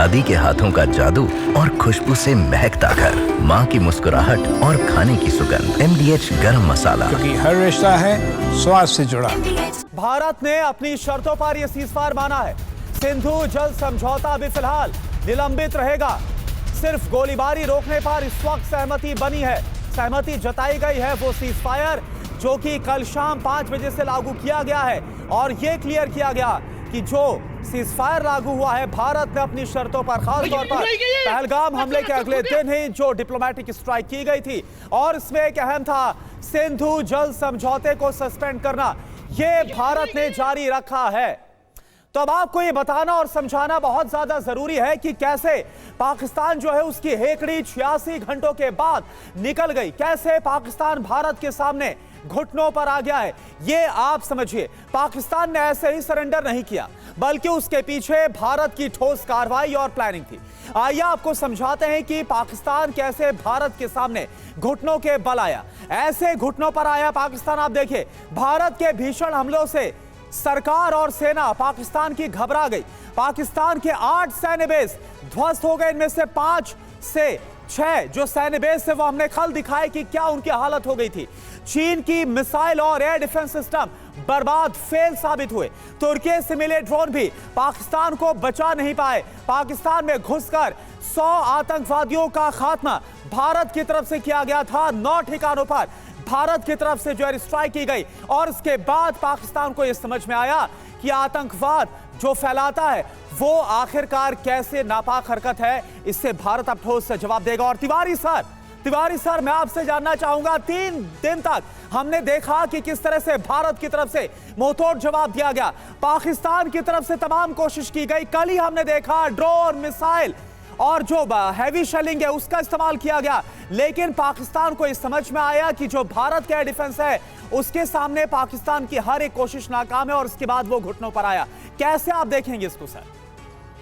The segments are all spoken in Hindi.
दादी के हाथों का जादू और खुशबू से महकता घर, माँ की मुस्कुराहट और खाने की सुगंध। MDH गरम मसाला, क्योंकि हर रिश्ता है स्वाद से जुड़ा। भारत ने अपनी शर्तों पर यह सीजफायर माना है। सिंधु जल समझौता भी फिलहाल निलंबित रहेगा। सिर्फ गोलीबारी रोकने पर इस वक्त सहमति बनी है, सहमति जताई गई है। वो सीजफायर जो कि कल शाम 5 बजे से लागू किया गया है और यह क्लियर किया गया कि जो सीजफायर लागू हुआ है भारत ने अपनी शर्तों पर, खास तौर पर पहलगाम हमले के अगले दिन ही जो डिप्लोमेटिक स्ट्राइक की गई थी और इसमें एक अहम था सिंधु जल समझौते को सस्पेंड करना, यह भारत ने जारी रखा है। तो अब आपको ये बताना और समझाना बहुत ज्यादा जरूरी है कि कैसे पाकिस्तान जो है उसकी हेकड़ी 86 घंटों के बाद निकल गई, कैसे पाकिस्तान भारत के सामने घुटनों पर आ गया है। ये आप समझिए, पाकिस्तान ने ऐसे ही सरेंडर नहीं किया, बल्कि उसके पीछे भारत की ठोस कार्रवाई और प्लानिंग थी। आइए आपको समझाते हैं कि पाकिस्तान कैसे भारत के सामने घुटनों के बल आया। ऐसे घुटनों पर आया पाकिस्तान, आप देखिए, भारत के भीषण हमलों से सरकार और सेना पाकिस्तान की घबरा गई। पाकिस्तान के 8 सैन्य बेस ध्वस्त हो गए, इनमें से 5 से 6 जो सैन्य बेस थे वो हमने कल दिखाए कि क्या उनकी हालत हो गई थी। चीन की मिसाइल और एयर डिफेंस सिस्टम बर्बाद, फेल साबित हुए। तुर्की से मिले ड्रोन भी पाकिस्तान को बचा नहीं पाए। पाकिस्तान में घुसकर 100 आतंकवादियों का खात्मा भारत की तरफ से किया गया था। 9 ठिकानों पर भारत की तरफ से जो एयर स्ट्राइक की गई और इसके बाद पाकिस्तान को यह समझ में आया कि आतंकवाद जो फैलाता है वो आखिरकार कैसे नापाक हरकत है। इससे भारत अब ठोस से जवाब देगा। और तिवारी सर मैं आपसे जानना चाहूंगा, 3 दिन तक हमने देखा कि किस तरह से भारत की तरफ से मुंहतोड़ जवाब दिया गया, पाकिस्तान की तरफ से तमाम कोशिश की गई। कल ही हमने देखा ड्रोन, मिसाइल और जो हैवी शेलिंग है उसका इस्तेमाल किया गया, लेकिन पाकिस्तान को इस समझ में आया कि जो भारत का एयर डिफेंस है उसके सामने पाकिस्तान की हर एक कोशिश नाकाम है और उसके बाद वो घुटनों पर आया। कैसे आप देखेंगे इसको सर?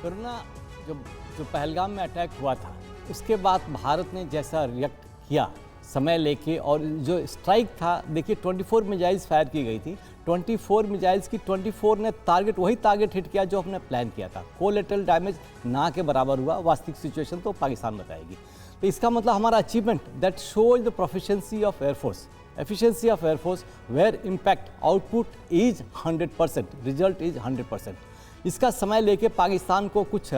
वरना जो पहलगाम में अटैक हुआ था उसके बाद भारत ने जैसा रिएक्ट किया समय लेके, और जो स्ट्राइक था, देखिए 24 मिसाइल्स फायर की गई थी। 24 मिसाइल्स की 24 ने वही टारगेट हिट किया जो हमने प्लान किया था। कोलेटरल डैमेज ना के बराबर हुआ। वास्तविक सिचुएशन तो पाकिस्तान बताएगी। तो इसका मतलब हमारा achievement that shows the proficiency of air force, efficiency of Air Force, where impact output is 100%, result is 100%। इसका समय लेके पाकिस्तान को कुछ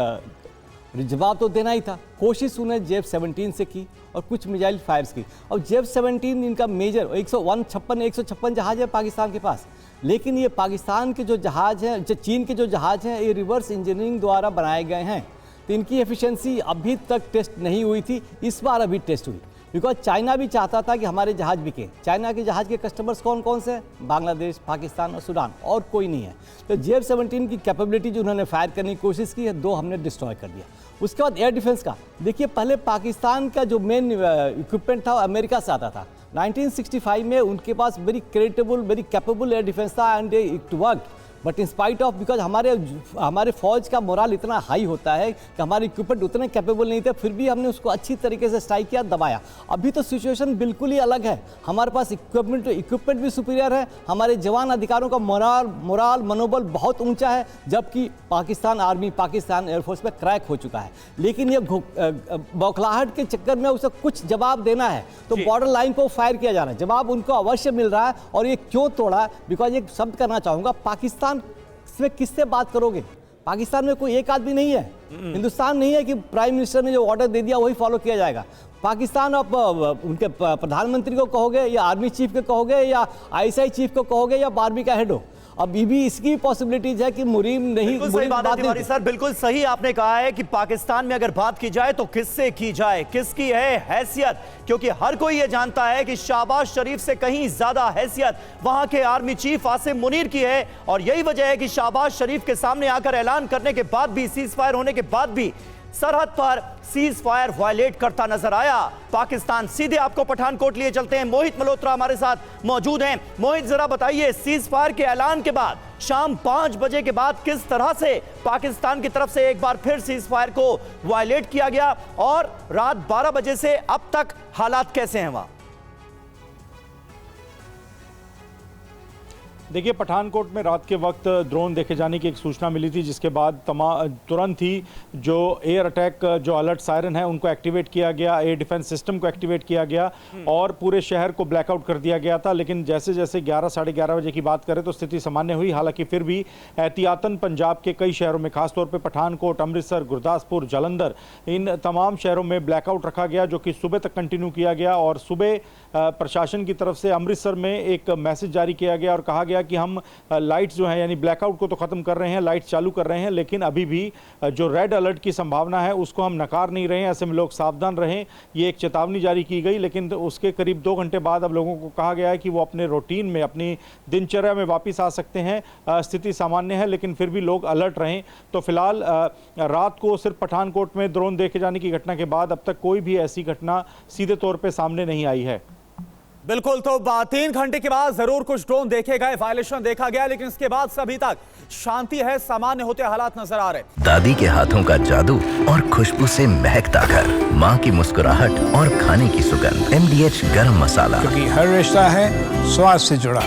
जवाब तो देना ही था। कोशिश उन्हें जेफ-17 से की और कुछ मिसाइल फायर्स की। और जेफ-17 इनका मेजर 156 जहाज है पाकिस्तान के पास, लेकिन ये पाकिस्तान के जो जहाज हैं, जो चीन के जो जहाज हैं, ये रिवर्स इंजीनियरिंग द्वारा बनाए गए हैं। तो इनकी एफिशिएंसी अभी तक टेस्ट नहीं हुई थी, इस बार अभी टेस्ट हुई। बिकॉज चाइना भी चाहता था कि हमारे जहाज बिके। चाइना के जहाज के कस्टमर्स कौन कौन से हैं? बांग्लादेश, पाकिस्तान और सूडान, और कोई नहीं है। तो जेफ-17 की कैपेबिलिटी जो उन्होंने फायर करने की कोशिश की है, 2 हमने डिस्ट्रॉय कर दिया। उसके बाद एयर डिफेंस का देखिए, पहले पाकिस्तान का जो मेन इक्विपमेंट था वो अमेरिका से आता था। 1965 में उनके पास very creditable, very capable air defence था and it worked. But in spite of, because हमारे फौज का मोराल इतना हाई होता है कि हमारे इक्विपमेंट उतने कैपेबल नहीं थे, फिर भी हमने उसको अच्छी तरीके से स्ट्राइक किया, दबाया। अभी तो सिचुएशन बिल्कुल ही अलग है। हमारे पास इक्विपमेंट भी सुपीरियर है, हमारे जवान अधिकारों का मोराल मनोबल बहुत ऊंचा है, जबकि पाकिस्तान आर्मी, पाकिस्तान एयरफोर्स में क्रैक हो चुका है। लेकिन ये बौखलाहट के चक्कर में उसे कुछ जवाब देना है, तो बॉर्डर लाइन को फायर किया जा रहा है। जवाब उनको अवश्य मिल रहा है। और ये क्यों तोड़ा? बिकॉज एक शब्द करना चाहूँगा, पाकिस्तान इसमें किससे बात करोगे? पाकिस्तान में कोई एक आदमी नहीं है, हिंदुस्तान नहीं है कि प्राइम मिनिस्टर ने जो ऑर्डर दे दिया वही फॉलो किया जाएगा। पाकिस्तान आप उनके प्रधानमंत्री को कहोगे, या आर्मी चीफ को कहोगे, या ISI चीफ को कहोगे, या आर्मी का हेड हो। अब ये भी इसकी पॉसिबिलिटीज है कि मुरीम नहीं। बिल्कुल सही बात है तिवारी सर, बिल्कुल सही आपने कहा है कि पाकिस्तान में अगर बात की जाए तो किससे की जाए, किसकी है हैसियत, क्योंकि हर कोई यह जानता है कि शहबाज शरीफ से कहीं ज्यादा हैसियत वहां के आर्मी चीफ आसिम मुनीर की है। और यही वजह है कि शहबाज शरीफ के सामने आकर ऐलान करने के बाद भी, सीज फायर होने के बाद भी सरहद पर सीज फायर वायलेट करता नजर आया पाकिस्तान। सीधे आपको पठानकोट लिए चलते हैं, मोहित मल्होत्रा हमारे साथ मौजूद हैं। मोहित, जरा बताइए, सीज फायर के ऐलान के बाद शाम 5 बजे के बाद किस तरह से पाकिस्तान की तरफ से एक बार फिर सीज फायर को वायलेट किया गया और रात 12 बजे से अब तक हालात कैसे हैं वहां? देखिए, पठानकोट में रात के वक्त ड्रोन देखे जाने की एक सूचना मिली थी, जिसके बाद तुरंत ही जो एयर अटैक जो अलर्ट सायरन है उनको एक्टिवेट किया गया, एयर डिफेंस सिस्टम को एक्टिवेट किया गया और पूरे शहर को ब्लैकआउट कर दिया गया था। लेकिन जैसे जैसे 11 साढ़े 11 बजे की बात करें तो स्थिति सामान्य हुई। हालांकि फिर भी एहतियातन पंजाब के कई शहरों में, खासतौर पर पठानकोट, अमृतसर, गुरदासपुर, जालंधर, इन तमाम शहरों में ब्लैकआउट रखा गया, जो कि सुबह तक कंटिन्यू किया गया। और सुबह प्रशासन की तरफ से अमृतसर में एक मैसेज जारी किया गया और कहा गया कि हम लाइट्स जो है यानी ब्लैकआउट को तो खत्म कर रहे हैं, लाइट्स चालू कर रहे हैं, लेकिन अभी भी जो रेड अलर्ट की संभावना है उसको हम नकार नहीं रहे हैं, ऐसे में लोग सावधान रहें। ये एक चेतावनी जारी की गई, लेकिन उसके करीब 2 घंटे बाद अब लोगों को कहा गया है कि वो अपने रूटीन में, अपनी दिनचर्या में वापस आ सकते हैं। स्थिति सामान्य है, लेकिन फिर भी लोग अलर्ट रहें। तो फिलहाल रात को सिर्फ पठानकोट में ड्रोन देखे जाने की घटना के बाद अब तक कोई भी ऐसी घटना सीधे तौर पर सामने नहीं आई है। बिल्कुल, तो 3 घंटे के बाद जरूर कुछ ड्रोन देखे गए, वायलेशन देखा गया, लेकिन इसके बाद से अभी तक शांति है, सामान्य होते हालात नजर आ रहे। दादी के हाथों का जादू और खुशबू से महकता घर, माँ की मुस्कुराहट और खाने की सुगंध, MDH गरम मसाला। क्योंकि हर रिश्ता है स्वाद से जुड़ा।